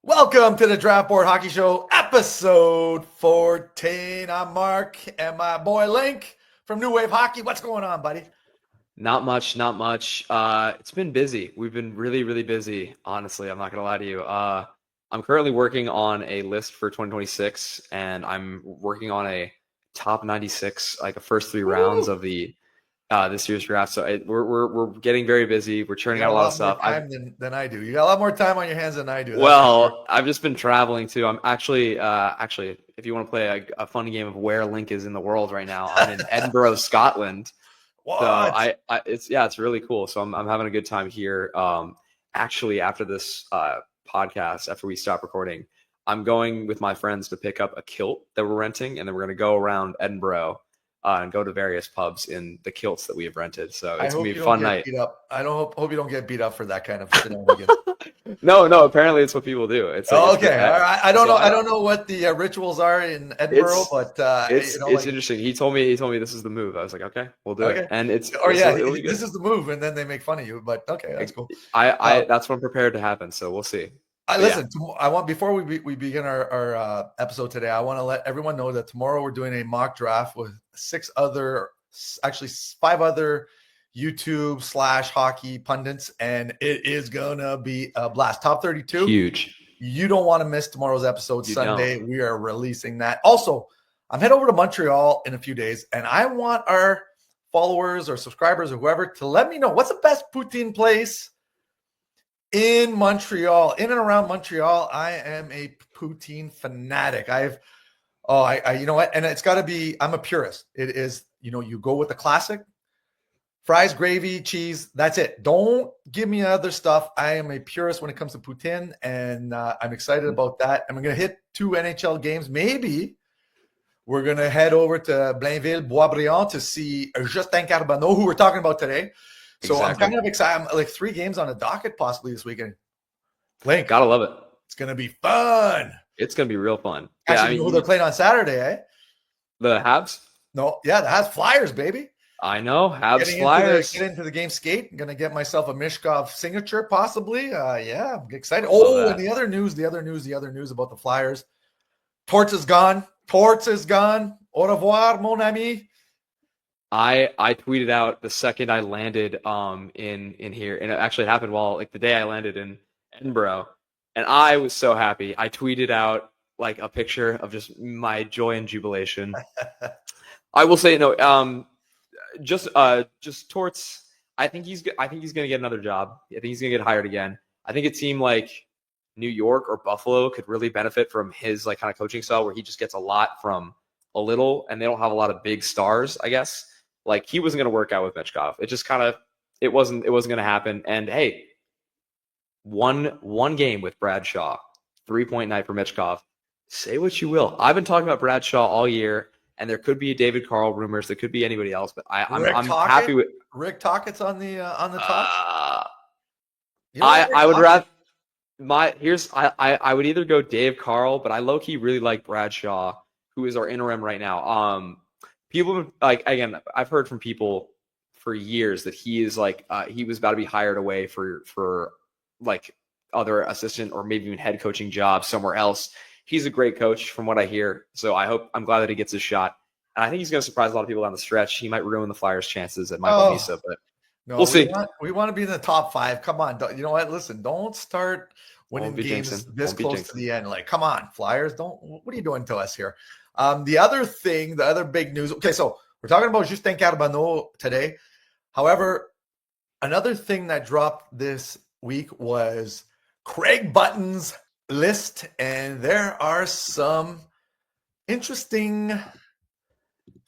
Welcome to the Draft Board Hockey Show, episode 14. I'm Mark and my boy Linc from New Wave Hockey. What's going on, buddy? Not much. It's been busy. We've been really busy. Honestly, I'm not going to lie to you. I'm currently working on a list for 2026, and I'm working on a top 96, like the first three rounds of the this year's draft. So we're getting very busy. We're churning out a lot of stuff. More time than I do. You got a lot more time on your hands than I do. Well, I've just been traveling too. I'm actually, if you want to play a fun game of where Linc is in the world right now, I'm in Edinburgh, Scotland. What? So it's really cool. So I'm having a good time here. Actually, after this podcast, after we stop recording, I'm going with my friends to pick up a kilt that we're renting, and then we're going to go around Edinburgh and go to various pubs in the kilts that we have rented. So it's going to be a fun night. I hope you don't get beat up for that kind of shenanigans. No. Apparently, it's what people do. It's like, okay. I don't know. I don't know what the rituals are in Edinburgh, but it's interesting. He told me this is the move. I was like, okay, we'll do it. And this is the move, and then they make fun of you. But okay, that's cool. That's what I'm prepared to happen. So we'll see. Listen, I want before we begin our episode today, I want to let everyone know that tomorrow we're doing a mock draft with 5 other YouTube / hockey pundits, and it is gonna be a blast. Top 32, huge. You don't want to miss tomorrow's episode. Sunday, we are releasing that. Also, I'm heading over to Montreal in a few days, and I want our followers or subscribers or whoever to let me know what's the best poutine place in Montreal, in and around Montreal. I am a poutine fanatic. You know what? And it's got to be, I'm a purist. It is, you go with the classic fries, gravy, cheese. That's it. Don't give me other stuff. I am a purist when it comes to poutine, and I'm excited about that. I'm going to hit 2 NHL games. Maybe we're going to head over to Blainville Boisbriand to see Justin Carbonneau, who we're talking about today. So exactly. I'm kind of excited. I'm like 3 games on the docket possibly this weekend. Linc, gotta love it. It's gonna be fun. It's gonna be real fun. Actually, you know who they're playing on Saturday, eh? The Habs? No, yeah, the Habs Flyers, baby. I know, Habs Flyers. Get into the game skate. I'm gonna get myself a Mishkov signature, possibly. Yeah, I'm excited. Oh, and the other news about the Flyers. Torts is gone. Au revoir, mon ami. I tweeted out the second I landed in here, and it actually happened while the day I landed in Edinburgh, and I was so happy. I tweeted out a picture of just my joy and jubilation. I will say just Torts. I think he's gonna get another job. I think he's gonna get hired again. I think a team like New York or Buffalo could really benefit from his kind of coaching style, where he just gets a lot from a little, and they don't have a lot of big stars, I guess. He wasn't going to work out with Michkov. It just it wasn't going to happen. And hey, one game with Brad Shaw, 3-point night for Michkov. Say what you will. I've been talking about Brad Shaw all year, and there could be a David Carl rumors. There could be anybody else, but I'm happy with Rick Tockett's on the top. I would rather I would either go Dave Carl, but I low key really like Brad Shaw, who is our interim right now. People again, I've heard from people for years that he is he was about to be hired away for other assistant or maybe even head coaching jobs somewhere else. He's a great coach from what I hear. So I'm glad that he gets his shot. And I think he's going to surprise a lot of people down the stretch. He might ruin the Flyers' chances at Michael Misa, but we'll see. We want to be in the top 5. Come on. You know what? Listen, don't start winning games this close to the end. Come on, Flyers. What are you doing to us here? The other big news. Okay, so we're talking about Justin Carbonneau today. However, another thing that dropped this week was Craig Button's list, and there are some interesting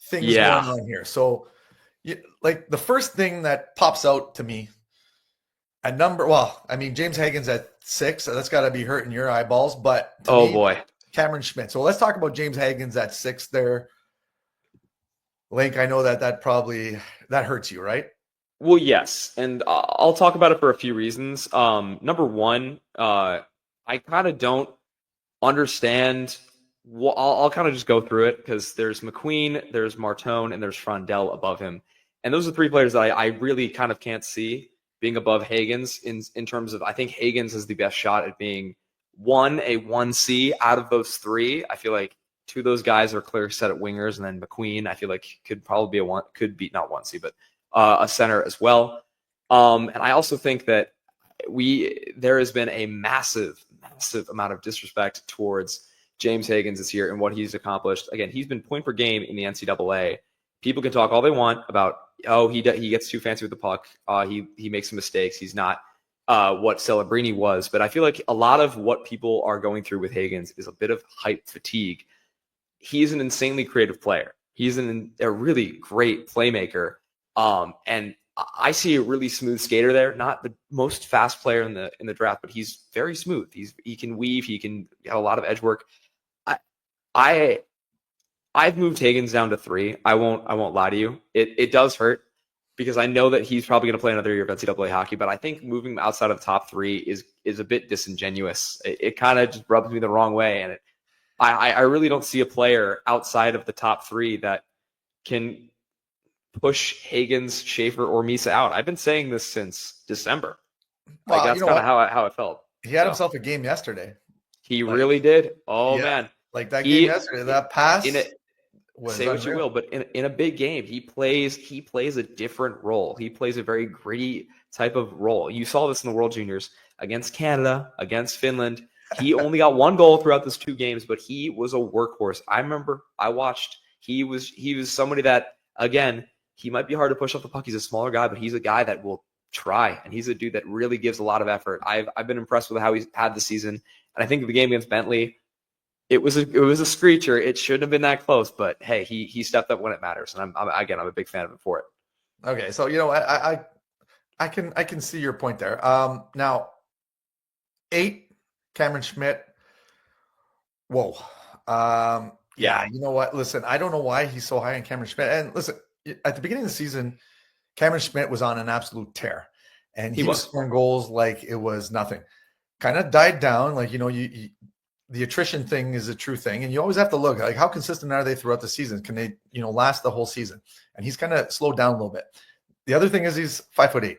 things going on here. So, the first thing that pops out to me, James Hagan's at 6. So that's got to be hurting your eyeballs. But boy. Cameron Schmidt. So let's talk about James Hagan's at 6 there. Linc, I know that hurts you, right? Well, yes. And I'll talk about it for a few reasons. Number one, I kind of don't understand. Well, I'll kind of just go through it because there's McQueen, there's Martone, and there's Frondell above him. And those are 3 players that I really kind of can't see being above Hagan's in terms of, I think Hagan's is the best shot at being a 1C out of those three. I feel like two of those guys are clear set at wingers, and then McQueen, I feel like could probably be not 1C, but a center as well. And I also think that there has been a massive amount of disrespect towards James Higgins this year and what he's accomplished. Again, he's been point per game in the NCAA. People can talk all they want about, he gets too fancy with the puck. He makes some mistakes. He's not what Celebrini was. But I feel like a lot of what people are going through with Higgins is a bit of hype fatigue. He's an insanely creative player. He's a really great playmaker. And I see a really smooth skater there. Not the most fast player in the draft, but he's very smooth. He can weave. He can have a lot of edge work. I've moved Higgins down to 3. I won't lie to you. It does hurt because I know that he's probably going to play another year of NCAA hockey, but I think moving him outside of the top 3 is a bit disingenuous. It kind of just rubs me the wrong way, and I really don't see a player outside of the top 3 that can push Higgins, Schaefer, or Misa out. I've been saying this since December. Like, that's kind of how it felt. He had himself a game yesterday. He really did. Oh, man. Like that game yesterday, that pass. Say what you will, but in a big game, he plays a different role. He plays a very gritty type of role. You saw this in the World Juniors against Canada, against Finland. He only got 1 goal throughout those 2 games, but he was a workhorse. I remember I watched. He was somebody that, again, he might be hard to push off the puck. He's a smaller guy, but he's a guy that will try, and he's a dude that really gives a lot of effort. I've been impressed with how he's had the season, and I think the game against Bentley, it was a screecher. It shouldn't have been that close, but hey, he stepped up when it matters, and I'm a big fan of him for it. Okay, so I can see your point there. Now 8, Cameron Schmidt. Whoa. Yeah, you know what? Listen, I don't know why he's so high on Cameron Schmidt. And listen, at the beginning of the season, Cameron Schmidt was on an absolute tear, and he was scoring goals like it was nothing. Kind of died down, like the attrition thing is a true thing, and you always have to look like how consistent are they throughout the season? Can they last the whole season? And he's kind of slowed down a little bit. The other thing is he's 5'8",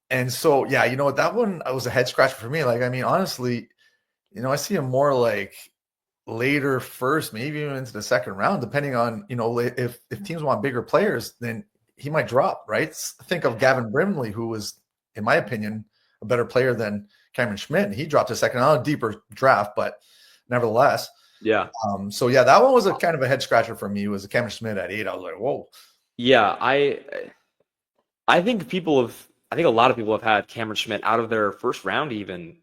and so yeah, you know what? That one was a head scratcher for me. Like, I mean, honestly, I see him more like later first, maybe even into the second round, depending on, if teams want bigger players, then he might drop, right? Think of Gavin Brimley, who was, in my opinion, a better player than Cameron Schmidt. And he dropped a second on a deeper draft, but nevertheless. Yeah. So yeah, that one was a kind of a head scratcher for me. It was a Cameron Schmidt at 8. I was like, whoa. Yeah. I think a lot of people have had Cameron Schmidt out of their first round, even,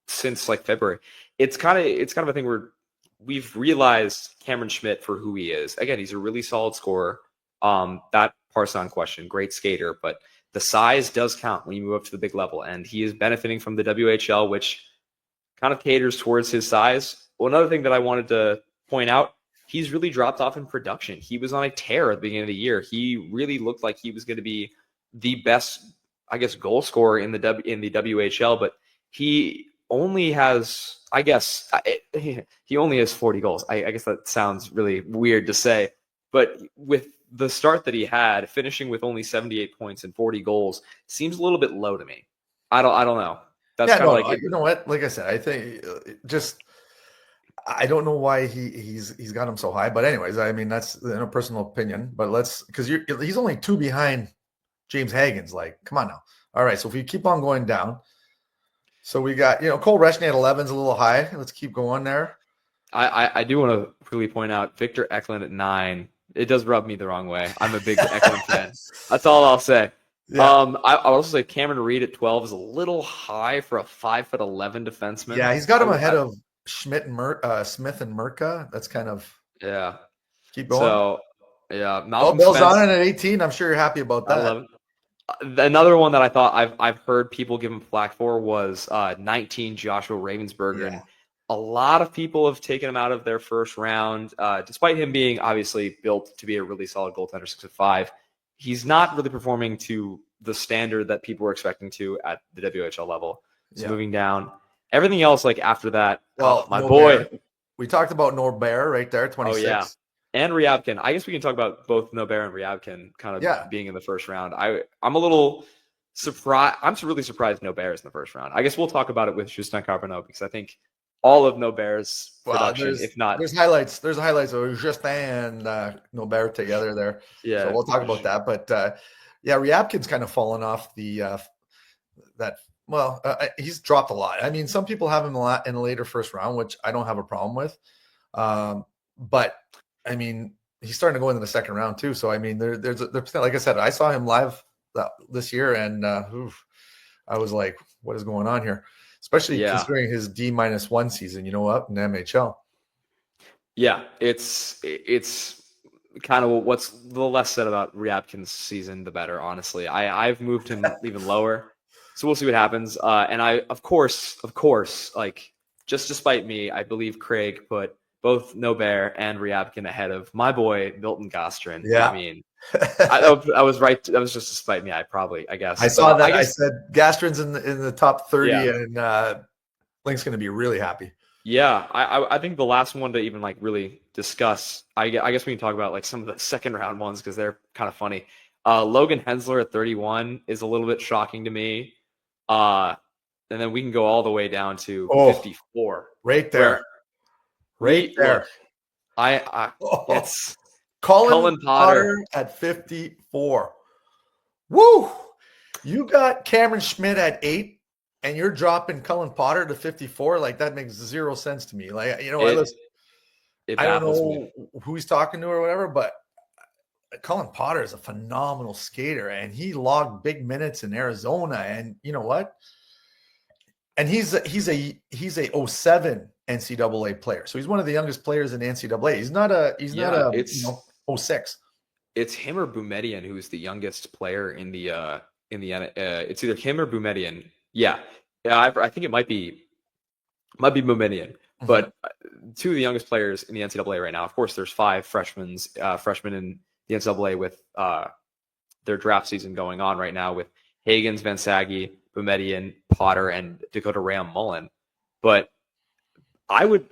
since like February. It's kind of a thing where we've realized Cameron Schmidt for who he is. Again, he's a really solid scorer. That part's not in question. Great skater, but the size does count when you move up to the big level, and he is benefiting from the WHL, which kind of caters towards his size. Well, another thing that I wanted to point out, he's really dropped off in production. He was on a tear at the beginning of the year. He really looked like he was going to be the best, I guess, goal scorer in the WHL, but he only has, he only has 40 goals. I guess that sounds really weird to say, but with the start that he had, finishing with only 78 points and 40 goals seems a little bit low to me. I don't know. That's kind of like, you know what? Like I said, I think I don't know why he's got him so high, but anyways, I mean, that's a personal opinion, but because he's only 2 behind James Higgins. Like, come on now. All right. So if we keep on going down, so we got, Cole Reshny at 11 is a little high. Let's keep going there. I do want to really point out Victor Eklund at 9. It does rub me the wrong way. I'm a big Eklund fan. That's all I'll say. Yeah. I'll also say Cameron Reed at 12 is a little high for a 5'11" defenseman. Yeah, he's got him ahead of Smith and Merca. That's kind of Keep going. So yeah, Bill's on it at 18. I'm sure you're happy about that. I love it. Another one that I thought I've heard people give him flack for was 19 Joshua Ravensburger. Yeah. And a lot of people have taken him out of their first round, despite him being obviously built to be a really solid goaltender, 6'5". He's not really performing to the standard that people were expecting to at the WHL level. So moving down. Everything else, like after that, my boy. We talked about Norbert right there, 26. Oh, yeah. And Ryabkin. I guess we can talk about both Norbert and Ryabkin kind of being in the first round. I'm a little I'm really surprised no Bears in the first round. I guess we'll talk about it with Justin Carbonneau because I think all of no Bears production, if not, there's highlights of Justin and Nobert together there. Yeah, so we'll talk about that. But yeah, Ryabkin's kind of fallen off the he's dropped a lot. I mean, some people have him a lot in a later first round, which I don't have a problem with. But I mean, he's starting to go into the second round too. So I mean, there's like I said, I saw him live this year, and I was like, what is going on here? Especially considering his D-1 season, you know what, in the NHL. Yeah, it's kind of what's the less said about Ryabkin's season, the better, honestly. I've moved him even lower. So we'll see what happens. And I, of course, like, just despite me, I believe Craig put both Nobert and Ryabkin ahead of my boy, Milton Gastrin. Yeah. I mean, I was right. That was just despite me. I guess. I saw that. I said Gastrin's in the top 30 and Linc's going to be really happy. Yeah. I think the last one to even like really discuss, I guess we can talk about like some of the second round ones because they're kind of funny. Logan Hensler at 31 is a little bit shocking to me. And then we can go all the way down to 54. Right there. Right there. It's Colin Potter at 54. Woo! You got Cameron Schmidt at 8, and you're dropping Colin Potter to 54. Like, that makes zero sense to me. Like, you know, I don't know who he's talking to or whatever, but Colin Potter is a phenomenal skater, and he logged big minutes in Arizona. And you know what? And he's a 07 NCAA player, so he's one of the youngest players in the NCAA. He's not a 06. It's him or Boumediene who's the youngest player in the it's either him or Boumediene. Yeah, I think it might be Boumediene. Mm-hmm. But two of the youngest players in the NCAA right now. Of course, there's 5 freshmen in the NCAA with their draft season going on right now with Hagens, Van Sage, Boumediene, Potter, and Dakota Ram Mullen. But I've been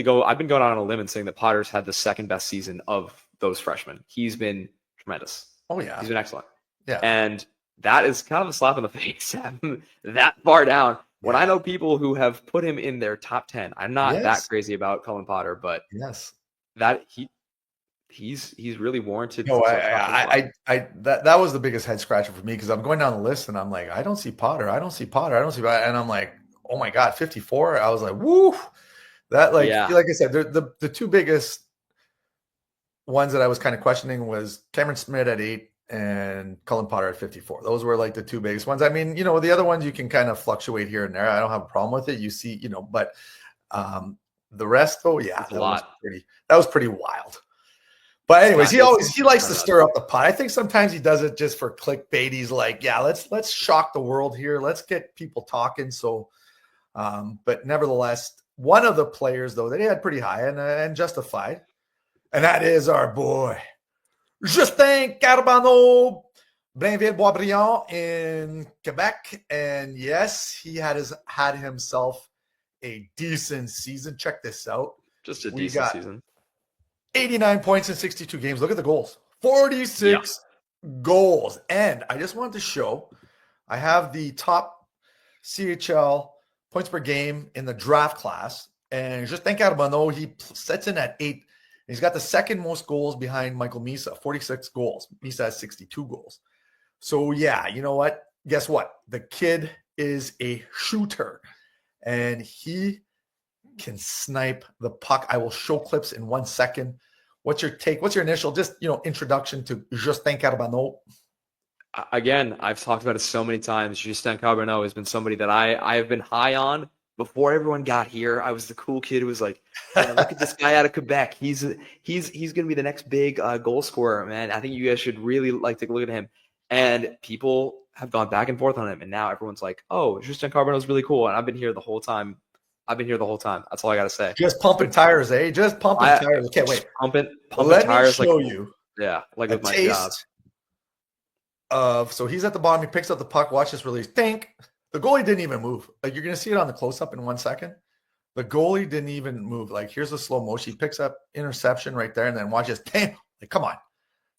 going out on a limb and saying that Potter's had the second best season of those freshmen. He's been tremendous. Oh yeah, he's been excellent. Yeah, and that is kind of a slap in the face having that far down. When I know people who have put him in their top 10, I'm not that crazy about Colin Potter, but that he's really warranted. No, that was the biggest head scratcher for me because I'm going down the list and I'm like, I don't see Potter, and I'm like, oh my God, 54. I was like, woo, that like I said, the two biggest ones that I was kind of questioning was Cameron Schmidt at 8 and Colin Potter at 54. Those were like the two biggest ones. I mean, you know, the other ones you can kind of fluctuate here and there. I don't have a problem with it. You see, you know, but the rest, that was pretty wild. But anyways, he likes to stir up the pot. I think sometimes he does it just for clickbait. He's like, let's shock the world here. Let's get people talking. So, but nevertheless, one of the players though that he had pretty high and justified, and that is our boy Justin Carbonneau, Blainville Boisbriand in Quebec. And yes, he had himself a decent season. Check this out. Just a decent season. 89 points in 62 games. Look at the goals. 46 goals. And I just wanted to show, I have the top CHL points per game in the draft class. And Justin Carbonneau, he sets in at 8. He's got the second most goals behind Michael Misa, 46 goals. Misa has 62 goals. So, yeah, you know what? Guess what? The kid is a shooter, and he can snipe the puck. I will show clips in 1 second. What's your take? What's your initial introduction to Justin Carbonneau? Again, I've talked about it so many times. Justin Carbonneau has been somebody that I have been high on. Before everyone got here, I was the cool kid who was like, look at this guy out of Quebec. He's going to be the next big goal scorer, man. I think you guys should really like take a look at him. And people have gone back and forth on him. And now everyone's like, oh, Justin Carbonneau is really cool. And I've been here the whole time. That's all I got to say. Just pumping tires, eh? Just pumping tires. Okay, wait. Pumping Let tires. Let me show you. Yeah, like with my job. So he's at the bottom. He picks up the puck. Watch this release. Think. The goalie didn't even move. Like, you're going to see it on the close-up in 1 second. The goalie didn't even move. Like, here's the slow motion. He picks up interception right there, and then watch this. Damn. Like, come on.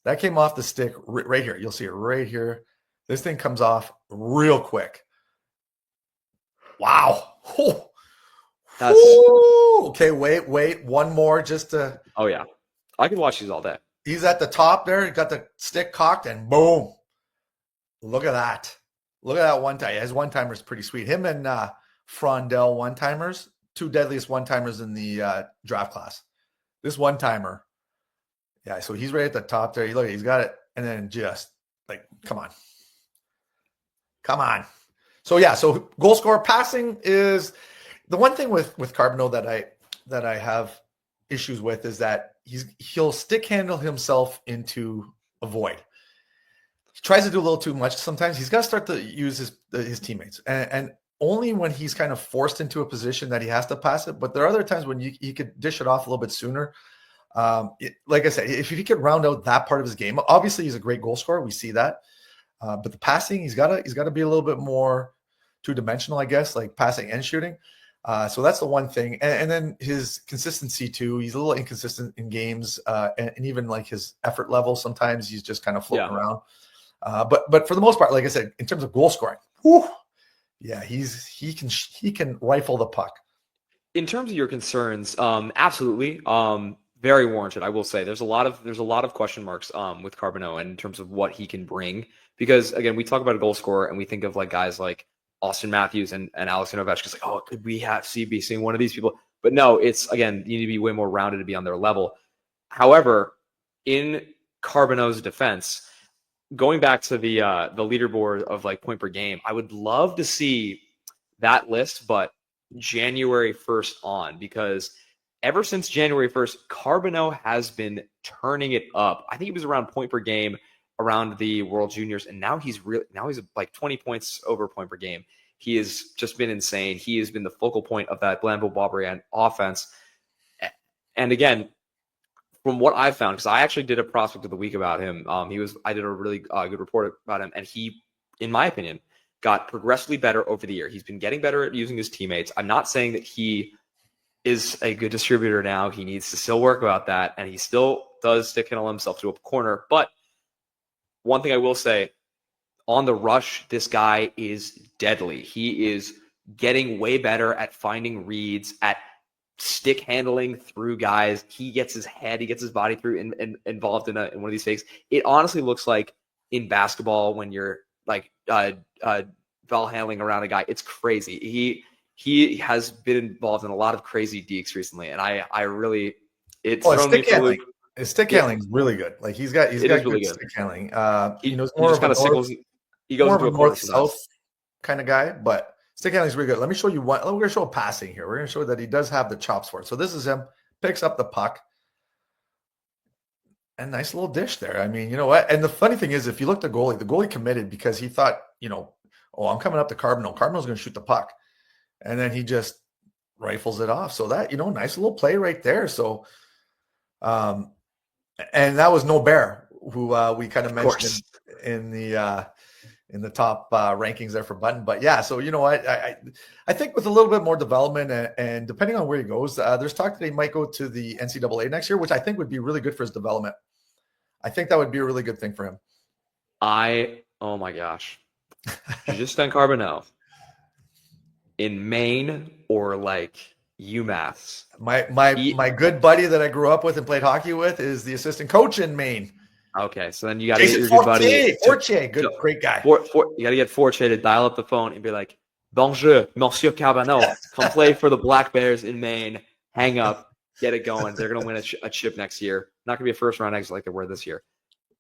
That came off the stick right here. You'll see it right here. This thing comes off real quick. Wow. Oh. Okay, wait. One more just to. Oh, yeah. I could watch these all day. He's at the top there. He got the stick cocked and boom. Look at that. Look at that one-time. His one-timer is pretty sweet. Him and Frondell one-timers, 2 deadliest one-timers in the draft class. This one-timer. Yeah, so he's right at the top there. Look, he's got it. And then just like, come on. So, yeah, so goal scorer. Passing is the one thing with Carbonneau that I have issues with is that he'll stick handle himself into a void. He tries to do a little too much. Sometimes he's got to start to use his teammates, and only when he's kind of forced into a position that he has to pass it. But there are other times when he could dish it off a little bit sooner. Like I said, if he could round out that part of his game, obviously he's a great goal scorer. We see that, but the passing, he's got to be a little bit more two-dimensional, I guess, like passing and shooting. So that's the one thing. And then his consistency too. He's a little inconsistent in games, and even like his effort level. Sometimes he's just kind of floating around. But for the most part, like I said, in terms of goal scoring, yeah, he can rifle the puck. In terms of your concerns, absolutely, very warranted. I will say there's a lot of question marks with Carbonneau in terms of what he can bring, because again, we talk about a goal scorer and we think of like guys like Austin Matthews and Alex Ovechkin. Like, oh, could we be seeing one of these people? But no, it's, again, you need to be way more rounded to be on their level. However, in Carbonneau's defense, going back to the leaderboard of like point per game, I would love to see that list, but January 1st on, because ever since January 1st, Carbonneau has been turning it up. I think he was around point per game around the World Juniors, and now he's like 20 points over point per game. He has just been insane. He has been the focal point of that Blainville Boisbriand offense. And again, from what I've found, because I actually did a prospect of the week about him, I did a really good report about him, and he, in my opinion, got progressively better over the year. He's been getting better at using his teammates. I'm not saying that he is a good distributor now. He needs to still work about that, and he still does stick handle himself to a corner. But one thing I will say, on the rush, this guy is deadly. He is getting way better at finding reads, at stick handling through guys. He gets his head, he gets his body through and involved in one of these fakes. It honestly looks like in basketball when you're like ball handling around a guy. It's crazy. He has been involved in a lot of crazy dekes recently, and I really, it's thrown me for a loop. His stick handling is really good. Like he's got really good stick handling. He knows more of he goes into a north-south kind of guy, but stick handling is really good. Let me show you one. We're going to show passing here. We're going to show that he does have the chops for it. So this is him, picks up the puck, and nice little dish there. I mean, you know what? And the funny thing is, if you look at the goalie committed because he thought, I'm coming up to Carbonneau. Carbonneau's going to shoot the puck, and then he just rifles it off. So that, nice little play right there. So, and that was No Bear, who we kind of mentioned in the top rankings there for Button. But yeah, so you know what? I think with a little bit more development and depending on where he goes, there's talk that he might go to the NCAA next year, which I think would be really good for his development. I think that would be a really good thing for him. Oh my gosh. Justin Carbonneau in Maine or like UMass. My good buddy that I grew up with and played hockey with is the assistant coach in Maine. Okay, so then you got to get your good buddy. Fortier, great guy. You got to get Fortier to dial up the phone and be like, "Bonjour, Monsieur Carbonneau, come play for the Black Bears in Maine. Hang up, get it going. They're going to win a chip next year. Not going to be a first-round exit like they were this year."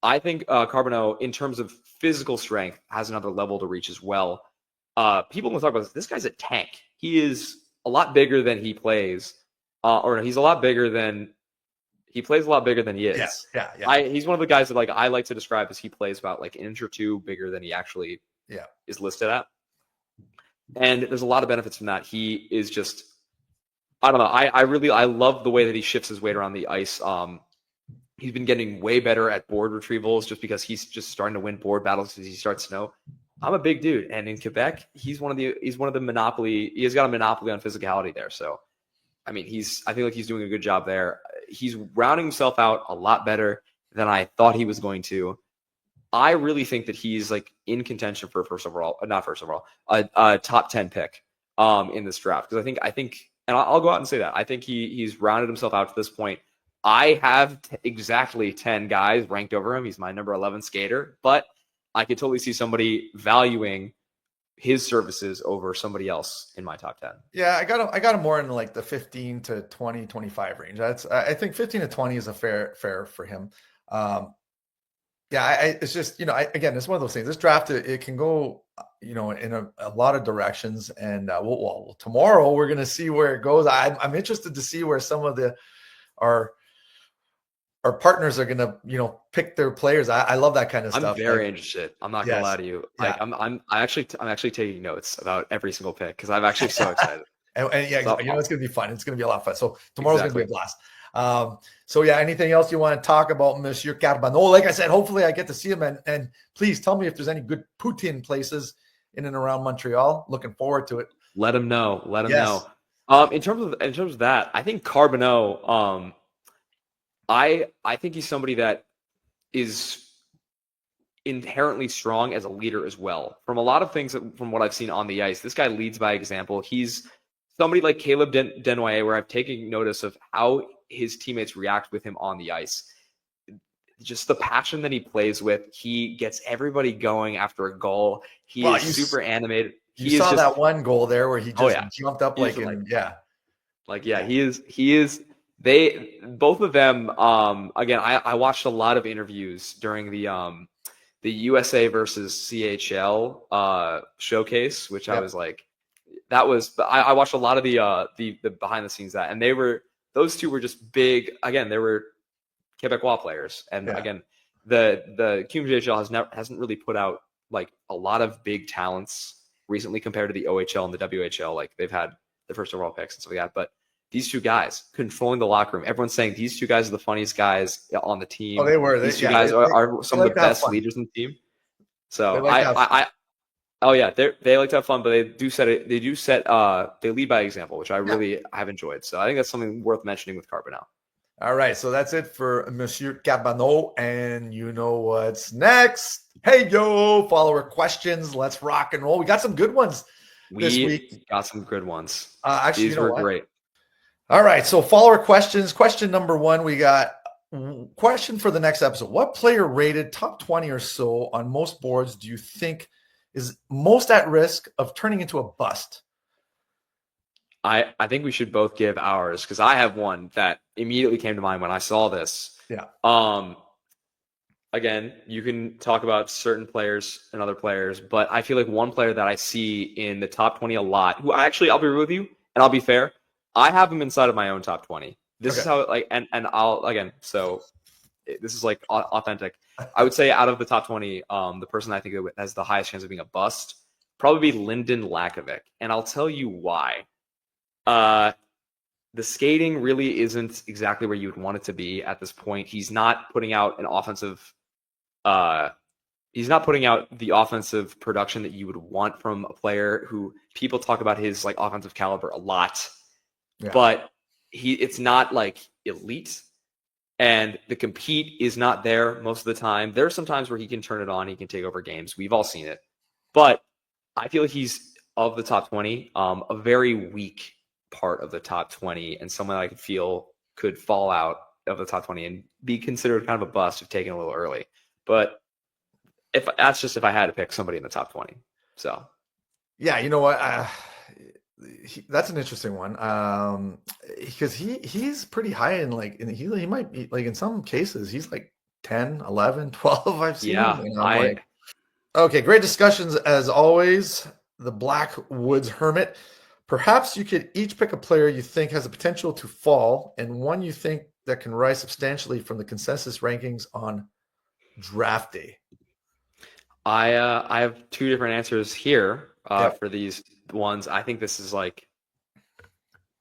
I think Carbonneau, in terms of physical strength, has another level to reach as well. People will talk about this. This guy's a tank. He is a lot bigger than he plays, he's a lot bigger than he plays. A lot bigger than he is. Yeah. He's one of the guys that I like to describe as he plays about like an inch or two bigger than he actually is listed at. And there's a lot of benefits from that. He is just, I don't know. I love the way that he shifts his weight around the ice. He's been getting way better at board retrievals just because he's just starting to win board battles as he starts to know. I'm a big dude, and in Quebec, he's one of the monopoly. He has got a monopoly on physicality there. So, I mean, I feel like he's doing a good job there. He's rounding himself out a lot better than I thought he was going to. I really think that he's like in contention for a top 10 pick in this draft. Because I think, and I'll go out and say that I think he's rounded himself out to this point. I have exactly 10 guys ranked over him. He's my number 11 skater, but I could totally see somebody valuing his services over somebody else in my top 10. Yeah, I got him more in like the 15 to 20, 25 range. I think 15 to 20 is a fair for him. It's just, again, it's one of those things. This draft, it can go, in a lot of directions. And tomorrow we're going to see where it goes. I'm interested to see where some of our partners are going to, pick their players. I love that kind of stuff. I'm very interested. I'm not going to lie to you. Yeah. I'm actually taking notes about every single pick because I'm actually so excited. and it's going to be fun. It's going to be a lot of fun. So tomorrow's going to be a blast. Anything else you want to talk about, Monsieur Carbonneau? Like I said, hopefully I get to see him, and please tell me if there's any good poutine places in and around Montreal. Looking forward to it. Let him know. In terms of that, I think Carbonneau, I think he's somebody that is inherently strong as a leader as well. From a lot of things, from what I've seen on the ice, this guy leads by example. He's somebody like Caleb Denoyer, where I've taken notice of how his teammates react with him on the ice. Just the passion that he plays with. He gets everybody going after a goal. He is super animated. You saw that one goal there where he just jumped up he is. They both of them. Again, I watched a lot of interviews during the USA versus CHL showcase, which I was like, that was. I watched a lot of the behind the scenes and those two were just big. Again, they were Quebecois players, and again, the QMJHL hasn't really put out like a lot of big talents recently compared to the OHL and the WHL. Like they've had the first overall picks and stuff like that, but these two guys controlling the locker room. Everyone's saying these two guys are the funniest guys on the team. Oh, they were. These two guys are some of the best leaders in the team. So they like to have fun, but they lead by example, which I really have enjoyed. So I think that's something worth mentioning with Carbonneau. All right, so that's it for Monsieur Carbonneau, and you know what's next. Hey, yo, follower questions. Let's rock and roll. We got some good ones this week. Got some good ones. Actually, these were great. All right, so follower questions. Question number one, we got question for the next episode. What player rated top 20 or so on most boards do you think is most at risk of turning into a bust? I think we should both give ours because I have one that immediately came to mind when I saw this. Yeah. Again, you can talk about certain players and other players, but I feel like one player that I see in the top 20 a lot, who I'll be real with you, and I'll be fair, I have him inside of my own top 20. This is how so this is like authentic. I would say out of the top 20, the person I think has the highest chance of being a bust probably be Lyndon Lakovic, and I'll tell you why. The skating really isn't exactly where you would want it to be at this point. He's not putting out an offensive. He's not putting out the offensive production that you would want from a player who people talk about his like offensive caliber a lot, but it's not like elite, and the compete is not there most of the time. There are some times where he can turn it on. He can take over games. We've all seen it, but I feel like he's of the top 20, a very weak part of the top 20, and someone I feel could fall out of the top 20 and be considered kind of a bust if taken a little early. But if I had to pick somebody in the top 20. So yeah, you know what? That's an interesting one. Because he's pretty high in he might be like in some cases he's like 10, 11, 12 I've seen. Yeah. Okay, great discussions as always. The Blackwoods Hermit. Perhaps you could each pick a player you think has the potential to fall and one you think that can rise substantially from the consensus rankings on draft day. I have two different answers here for these ones. I think this is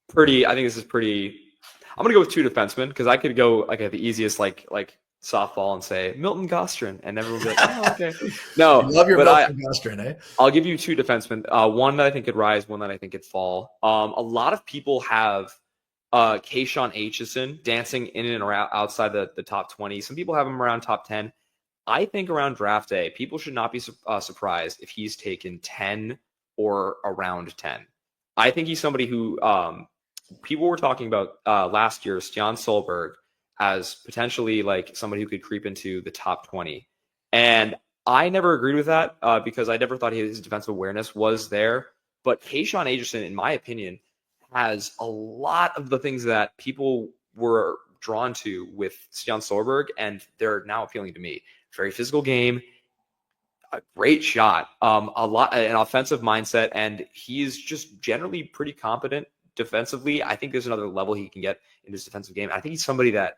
pretty. I'm gonna go with two defensemen because I could go like at the easiest like softball and say Milton Gostrin, and everyone will be like, oh, okay. No, you love your Milton Gostrin, eh? I'll give you two defensemen. One that I think could rise, one that I think could fall. A lot of people have Kayshawn Aitchison dancing in and around outside the top 20. Some people have him around top 10. I think around draft day, people should not be surprised if he's taken 10 or around 10. I think he's somebody who people were talking about last year, Stian Solberg, as potentially like somebody who could creep into the top 20. And I never agreed with that because I never thought his defensive awareness was there. But Kayshawn Agerson, in my opinion, has a lot of the things that people were drawn to with Stian Solberg, and they're now appealing to me. Very physical game, a great shot, an offensive mindset, and he's just generally pretty competent defensively. I think there's another level he can get in his defensive game. I think he's somebody that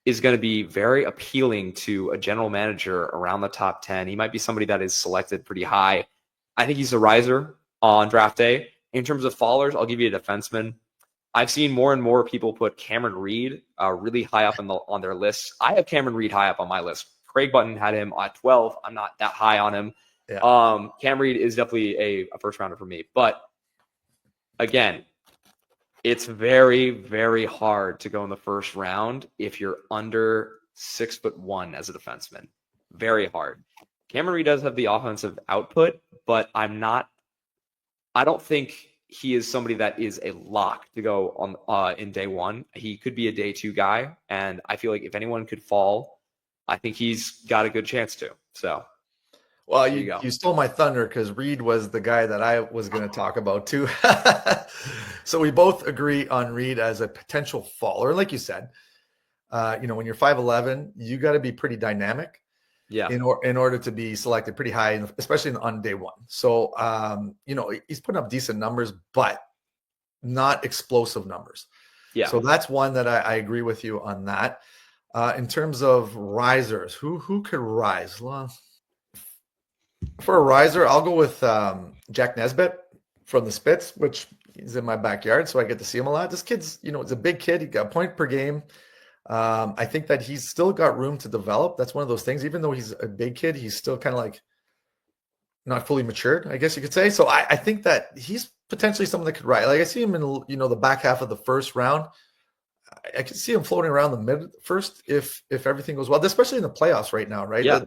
is going to be very appealing to a general manager around the top 10. He might be somebody that is selected pretty high. I think he's a riser on draft day. In terms of fallers, I'll give you a defenseman. I've seen more and more people put Cameron Reed really high up on their lists. I have Cameron Reed high up on my list. Craig Button had him at 12. I'm not that high on him. Yeah. Cam Reed is definitely a first rounder for me. But again, it's very, very hard to go in the first round if you're under 6'1" as a defenseman. Very hard. Cameron Reed does have the offensive output, but I don't think he is somebody that is a lock to go on in day one. He could be a day two guy, and I feel like if anyone could fall, I think he's got a good chance to. So, well, you stole my thunder because Reed was the guy that I was going to talk about too. So we both agree on Reed as a potential faller. Like you said, when you're 5'11", you got to be pretty dynamic. Yeah. In order to be selected pretty high, especially on day one. So, he's putting up decent numbers, but not explosive numbers. Yeah. So that's one that I agree with you on that. In terms of risers, who could rise? Well, for a riser, I'll go with Jack Nesbitt from the Spits, which is in my backyard, so I get to see him a lot. This kid's, it's a big kid. He got a point per game. I think that he's still got room to develop. That's one of those things. Even though he's a big kid, he's still kind of like not fully matured, I guess you could say. So I think that he's potentially someone that could rise. Like I see him in, the back half of the first round. I could see him floating around the mid first if everything goes well, especially in the playoffs right now, right? Yeah.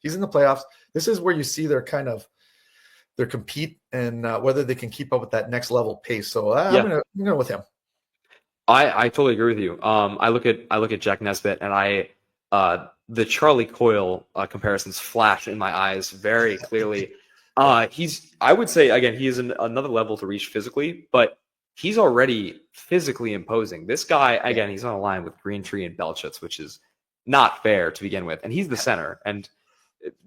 He's in the playoffs. This is where you see their compete and whether they can keep up with that next level pace. So I'm gonna go with him. I totally agree with you. I look at Jack Nesbitt, and the Charlie Coyle comparisons flash in my eyes very clearly. I would say again, he is another level to reach physically, but he's already physically imposing. This guy, again, he's on a line with Greentree and Belchitz, which is not fair to begin with, and he's the center. And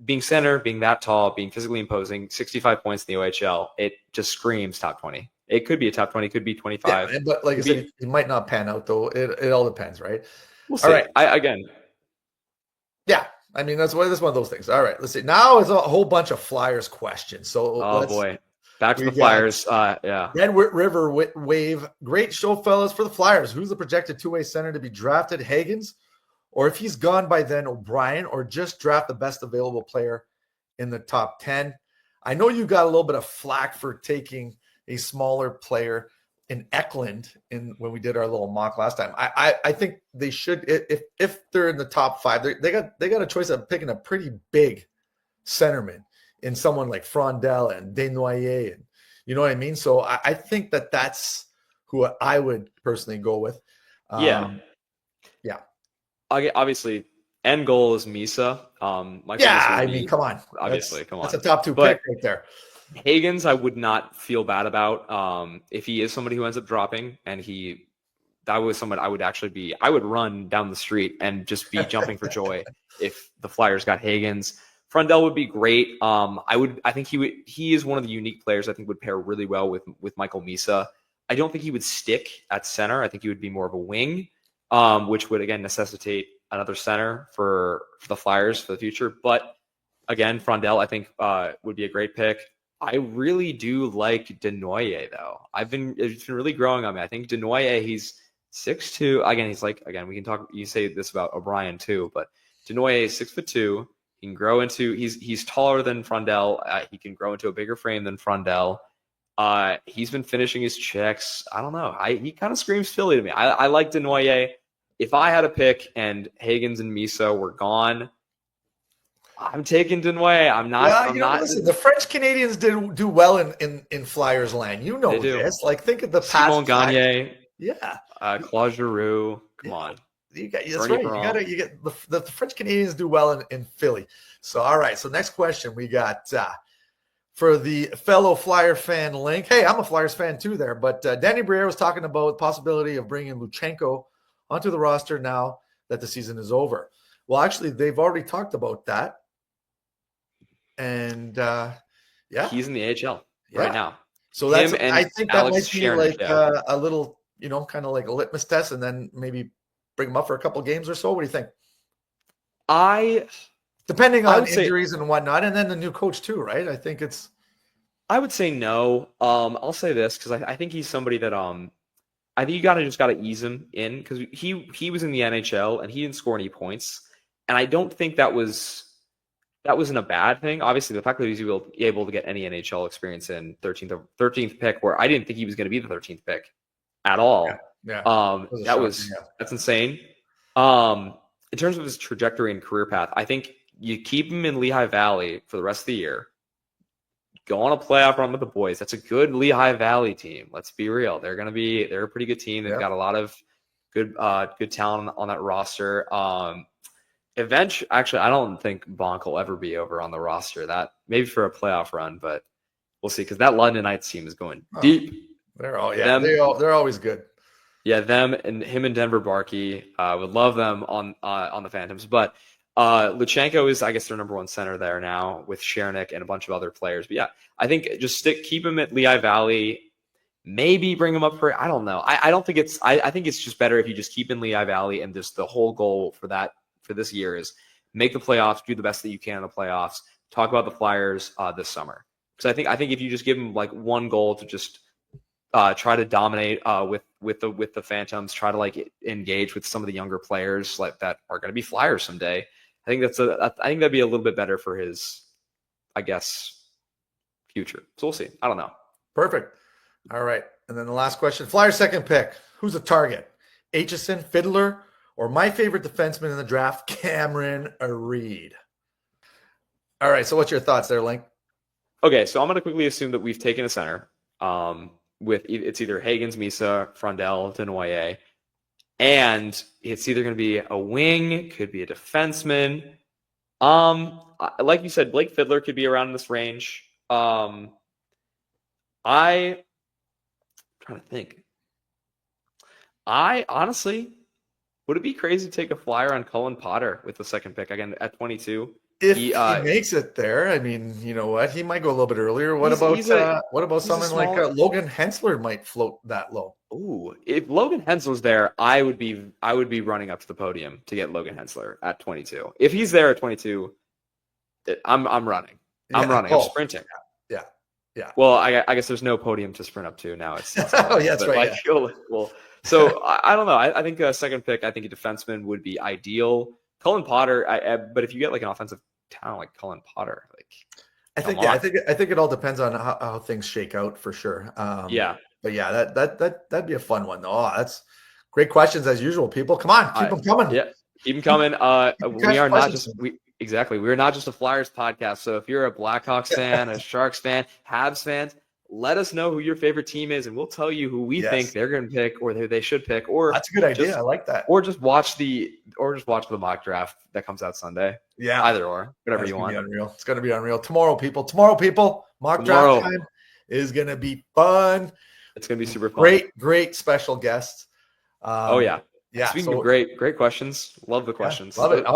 being center, being that tall, being physically imposing, 65 points in the OHL, it just screams top 20. It could be a top 20, could be 25. Yeah, but like I said, it might not pan out though. It all depends, right? We'll see. All right. Yeah, I mean that's one of those things. All right, let's see. Now it's a whole bunch of Flyers questions. So boy, back to the Flyers. Yeah. Red River Wave, great show, fellas, for the Flyers. Who's the projected two-way center to be drafted? Higgins, or if he's gone by then, O'Brien, or just draft the best available player in the top 10. I know you got a little bit of flack for taking a smaller player in Eklund when we did our little mock last time. I think they should, if they're in the top 5, they got a choice of picking a pretty big centerman in someone like Frondel and Desnoyers, and you know what I mean? So I think that's who I would personally go with. Yeah. Obviously, end goal is Misa. I mean, come on. Obviously, come on. That's a top 2 pick right there. Higgins, I would not feel bad about if he is somebody who ends up dropping, and that was someone I would run down the street and just be jumping for joy if the Flyers got Higgins. Frondel would be great. I think he is one of the unique players I think would pair really well with Michael Misa. I don't think he would stick at center. I think he would be more of a wing, which would again necessitate another center for the Flyers for the future. But again, Frondel I think would be a great pick. I really do like Desnoyers though. It's been really growing on me. I think Desnoyers, he's 6'2". Again, we can talk. You say this about O'Brien too, but Desnoyers is 6'2". He can grow into. He's taller than Frondel. He can grow into a bigger frame than Frondel. He's been finishing his checks. I don't know. He kind of screams Philly to me. I like Desnoyers. If I had a pick and Higgins and Misa were gone, I'm taking Denoyer. I'm not. Well, I'm not. listen, the French Canadians do well in Flyers land. You know They do. this. Like, think of the Simon past. Gagne, Yeah. Claude Giroux. Come Yeah. on. That's Bernie right. Braun. You get the French Canadians do well in Philly. So, all right. So, next question we got for the fellow Flyer fan Linc. Hey, I'm a Flyers fan too there. But Danny Briere was talking about the possibility of bringing Luchenko onto the roster now that the season is over. Well, actually, they've already talked about that. And he's in the AHL right now. So I think that Alex might be Shernick, like a little, kind of like a litmus test, and then maybe bring him up for a couple games or so. What do you think? Depending on injuries and whatnot, and then the new coach too, right? I think it's. I would say no. I'll say this because I think he's somebody that I think you just gotta ease him in because he was in the NHL and he didn't score any points, and I don't think that wasn't a bad thing. Obviously, the fact that he was able to get any NHL experience in 13th pick, where I didn't think he was going to be the 13th pick at all. Yeah. That's insane. In terms of his trajectory and career path, I think you keep him in Lehigh Valley for the rest of the year. Go on a playoff run with the boys. That's a good Lehigh Valley team. Let's be real. They're a pretty good team. They've got a lot of good talent on that roster. Actually, I don't think Bonk will ever be over on the roster. That maybe for a playoff run, but we'll see because that London Knights team is going deep. They're always good. Yeah, them and him and Denver Barkey. Would love them on the Phantoms, but Luchenko is, I guess, their number one center there now with Shernick and a bunch of other players. But yeah, I think just keep him at Lehigh Valley. Maybe bring him up for. I don't know. I don't think it's. I think it's just better if you just keep in Lehigh Valley and just the whole goal for this year is make the playoffs, do the best that you can in the playoffs, talk about the Flyers this summer. Because I think if you just give them like one goal to just try to dominate with the Phantoms, try to like engage with some of the younger players like that are going to be Flyers someday. I think that'd be a little bit better for his, I guess, future. So we'll see. I don't know. Perfect. All right. And then the last question, Flyers second pick. Who's a target? Aitchison, Fiddler, or my favorite defenseman in the draft, Cameron Reed? All right, so what's your thoughts there, Linc? Okay, so I'm going to quickly assume that we've taken a center. It's either Hagens, Misa, Frondell, Denoyer, and it's either going to be a wing, could be a defenseman. Like you said, Blake Fiddler could be around this range. I'm trying to think. I honestly, would it be crazy to take a flyer on Cullen Potter with the second pick again at 22? If he makes it there, I mean, you know what? He might go a little bit earlier. What about someone like Logan Hensler might float that low? Ooh, if Logan Hensler's there, I would be running up to the podium to get Logan Hensler at 22. If he's there at 22, I'm running. I'm running. I'm sprinting. Yeah. Well, I guess there's no podium to sprint up to now. It's oh yeah, that's right. So I don't know. I think a second pick. I think a defenseman would be ideal. Cullen Potter, but if you get like an offensive talent like Cullen Potter, like I think it all depends on how things shake out for sure. But yeah, that'd be a fun one though. Oh, that's great questions as usual. People, come on, keep them coming. Yeah, keep them coming. We are not just we're not just a Flyers podcast. So if you're a Blackhawks fan, a Sharks fan, Habs fans, let us know who your favorite team is, and we'll tell you who we think they're going to pick or who they should pick. Or that's a good idea. I like that. Or just watch the mock draft that comes out Sunday. Yeah, either or, whatever you want. It's going to be unreal tomorrow, people. Mock draft time is going to be fun. It's going to be super fun. Great special guests. Yeah. Speaking of great questions, love the questions. Love it.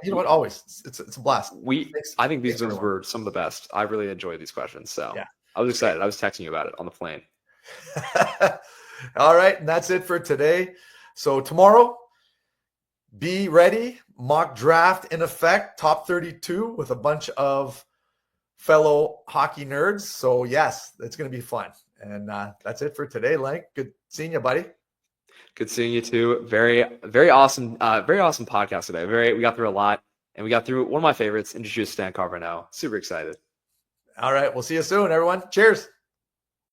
You know what? Always, it's a blast. I think these ones were some of the best. I really enjoyed these questions. So yeah. I was excited. I was texting you about it on the plane. All right. And that's it for today. So tomorrow, be ready. Mock draft in effect, top 32 with a bunch of fellow hockey nerds. So yes, it's going to be fun. And that's it for today, Linc. Good seeing you, buddy. Good seeing you too. Very, very awesome podcast today. We got through a lot, and we got through one of my favorites, introduced Justin Carbonneau. Super excited. All right. We'll see you soon, everyone. Cheers.